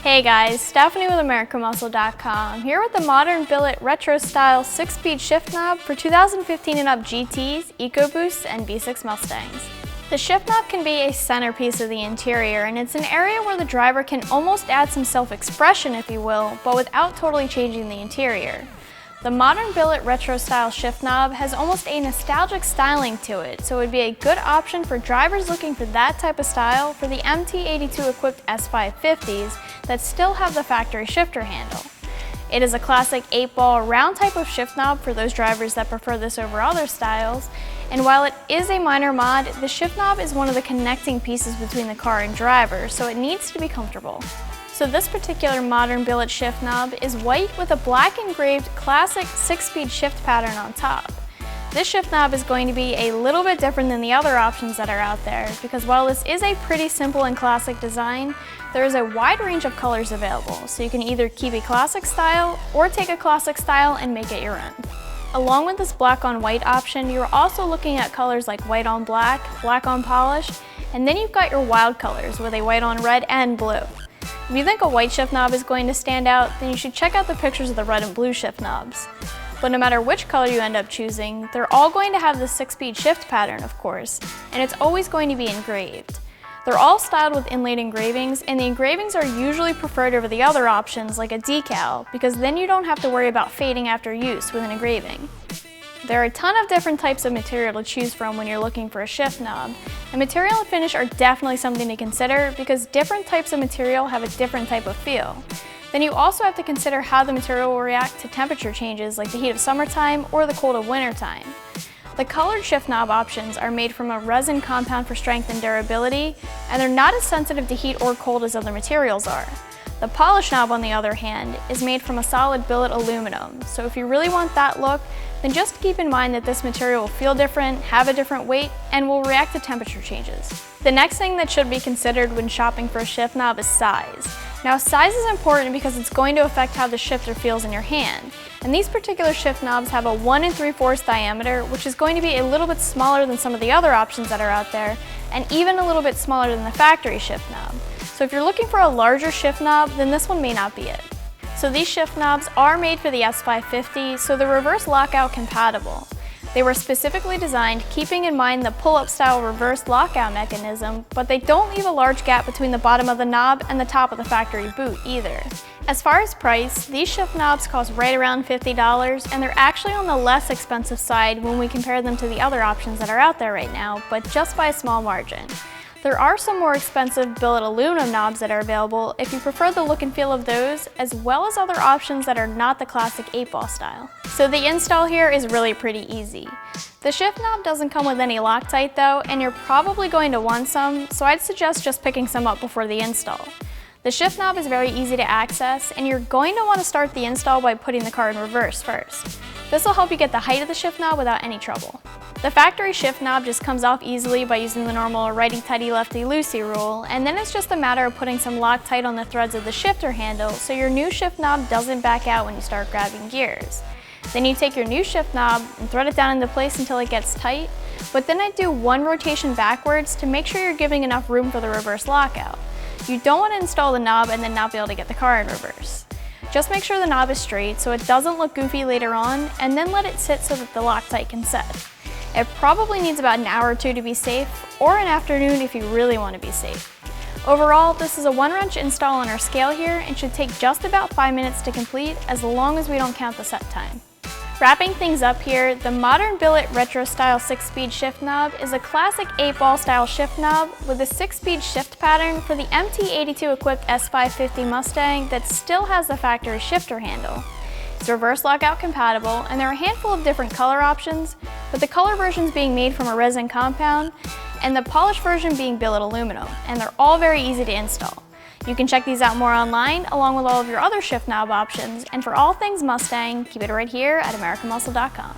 Hey guys, Stephanie with AmericanMuscle.com here with the Modern Billet Retro Style 6-speed shift knob for 2015 and up GTs, EcoBoosts, and V6 Mustangs. The shift knob can be a centerpiece of the interior, and it's an area where the driver can almost add some self-expression, if you will, but without totally changing the interior. The Modern Billet Retro Style shift knob has almost a nostalgic styling to it, so it would be a good option for drivers looking for that type of style for the MT82 equipped S550s that still have the factory shifter handle. It is a classic 8-ball round type of shift knob for those drivers that prefer this over other styles, and while it is a minor mod, the shift knob is one of the connecting pieces between the car and driver, so it needs to be comfortable. So this particular Modern Billet shift knob is white with a black engraved classic 6-speed shift pattern on top. This shift knob is going to be a little bit different than the other options that are out there, because while this is a pretty simple and classic design, there is a wide range of colors available, so you can either keep a classic style or take a classic style and make it your own. Along with this black on white option, you're also looking at colors like white on black, black on polished, and then you've got your wild colors with a white on red and blue. If you think a white shift knob is going to stand out, then you should check out the pictures of the red and blue shift knobs. But no matter which color you end up choosing, they're all going to have the 6-speed shift pattern, of course, and it's always going to be engraved. They're all styled with inlaid engravings, and the engravings are usually preferred over the other options like a decal, because then you don't have to worry about fading after use with an engraving. There are a ton of different types of material to choose from when you're looking for a shift knob, and material and finish are definitely something to consider because different types of material have a different type of feel. Then you also have to consider how the material will react to temperature changes like the heat of summertime or the cold of wintertime. The colored shift knob options are made from a resin compound for strength and durability, and they're not as sensitive to heat or cold as other materials are. The polished knob, on the other hand, is made from a solid billet aluminum, so if you really want that look, then just keep in mind that this material will feel different, have a different weight, and will react to temperature changes. The next thing that should be considered when shopping for a shift knob is size. Now, size is important because it's going to affect how the shifter feels in your hand, and these particular shift knobs have a 1 3/4 diameter, which is going to be a little bit smaller than some of the other options that are out there, and even a little bit smaller than the factory shift knob. So if you're looking for a larger shift knob, then this one may not be it. So these shift knobs are made for the S550, so they're reverse lockout compatible. They were specifically designed keeping in mind the pull-up style reverse lockout mechanism, but they don't leave a large gap between the bottom of the knob and the top of the factory boot either. As far as price, these shift knobs cost right around $50, and they're actually on the less expensive side when we compare them to the other options that are out there right now, but just by a small margin. There are some more expensive billet aluminum knobs that are available if you prefer the look and feel of those, as well as other options that are not the classic 8-ball style. So the install here is really pretty easy. The shift knob doesn't come with any Loctite though, and you're probably going to want some, so I'd suggest just picking some up before the install. The shift knob is very easy to access, and you're going to want to start the install by putting the car in reverse first. This will help you get the height of the shift knob without any trouble. The factory shift knob just comes off easily by using the normal righty-tighty lefty-loosey rule, and then it's just a matter of putting some Loctite on the threads of the shifter handle so your new shift knob doesn't back out when you start grabbing gears. Then you take your new shift knob and thread it down into place until it gets tight, but then I do one rotation backwards to make sure you're giving enough room for the reverse lockout. You don't want to install the knob and then not be able to get the car in reverse. Just make sure the knob is straight so it doesn't look goofy later on, and then let it sit so that the Loctite can set. It probably needs about an hour or two to be safe, or an afternoon if you really want to be safe. Overall, this is a 1-wrench install on our scale here and should take just about 5 minutes to complete, as long as we don't count the set time. Wrapping things up here, the Modern Billet Retro Style 6-speed shift knob is a classic 8-ball style shift knob with a 6-speed shift pattern for the MT82 equipped S550 Mustang that still has the factory shifter handle. It's reverse lockout compatible, and there are a handful of different color options, with the color versions being made from a resin compound and the polished version being billet aluminum, and they're all very easy to install. You can check these out more online, along with all of your other shift knob options, and for all things Mustang, keep it right here at AmericanMuscle.com.